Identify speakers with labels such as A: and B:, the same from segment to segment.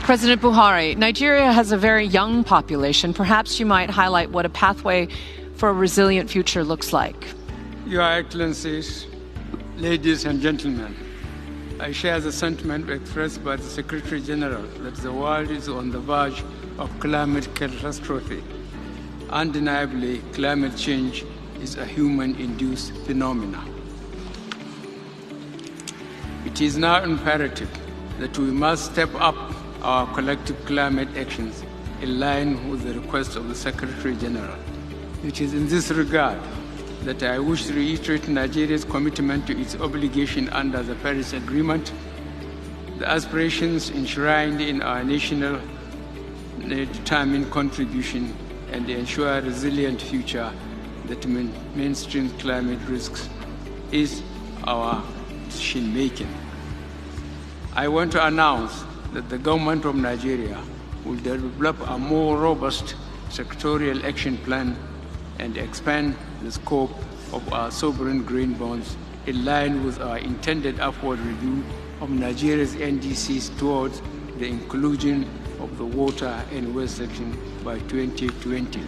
A: President Buhari, Nigeria has a very young population. Perhaps you might highlight what a pathway for a resilient future looks like.
B: Your Excellencies, ladies and gentlemen, I share the sentiment expressed by the Secretary General that the world is on the verge of climate catastrophe. Undeniably, climate change is a human-induced phenomenon. It is now imperative that we must step up our collective climate actions in line with the request of the Secretary General. It is in this regard that I wish to reiterate Nigeria's commitment to its obligation under the Paris Agreement, the aspirations enshrined in our national determined contribution, and ensure a resilient future that mainstream climate risks is our decision-making. I want to announce that the government of Nigeria will develop a more robust sectorial action plan and expand the scope of our sovereign green bonds in line with our intended upward review of Nigeria's NDCs towards the inclusion of the water and waste section by 2020.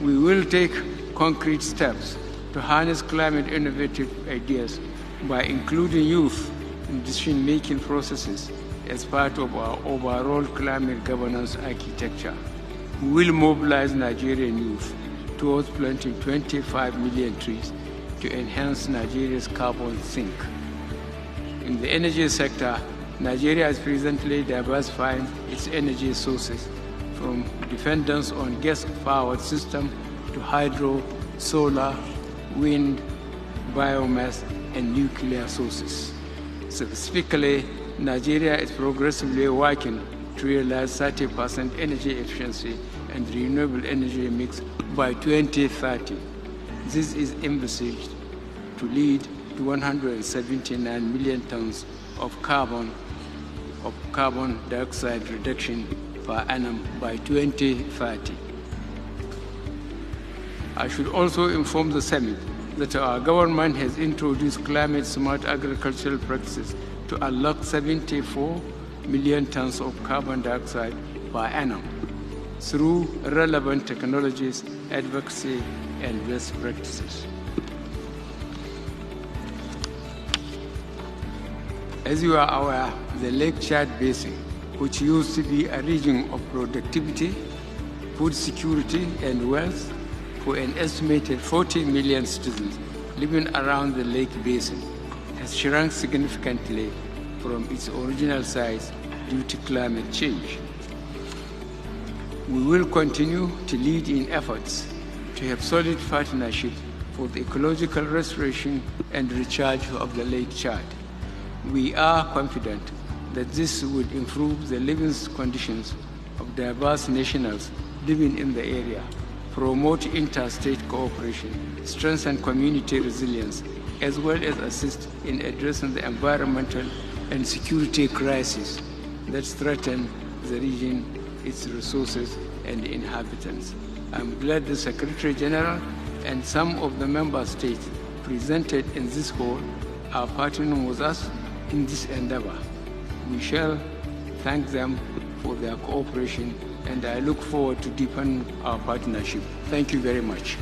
B: We will take concrete steps to harness climate innovative ideas by including youth in decision-making processes as part of our overall climate governance architecture. We will mobilize Nigerian youth towards planting 25 million trees to enhance Nigeria's carbon sink. In the energy sector, Nigeria is presently diversifying its energy sources from dependence on gas-powered system to hydro, solar, wind, biomass, and nuclear sources. Specifically, Nigeria is progressively working to realize 30% energy efficiency and renewable energy mix by 2030. This is envisaged to lead to 179 million tons of carbon dioxide reduction per annum by 2030. I should also inform the Summit that our government has introduced climate-smart agricultural practices to unlock 74 million tons of carbon dioxide per annum through relevant technologies, advocacy, and best practices. As you are aware, the Lake Chad Basin, which used to be a region of productivity, food security, and wealth for an estimated 40 million citizens living around the lake basin, has shrunk significantly from its original size due to climate change. We will continue to lead in efforts to have solid partnership for the ecological restoration and recharge of the Lake Chad. We are confident that this would improve the living conditions of diverse nationals living in the area, promote interstate cooperation, strengthen community resilience, as well as assist in addressing the environmental and security crises that threaten the region, its resources, and inhabitants. I'm glad the Secretary General and some of the member states presented in this hall are partnering with us in this endeavor. We shall thank them for their cooperation, and I look forward to deepening our partnership. Thank you very much.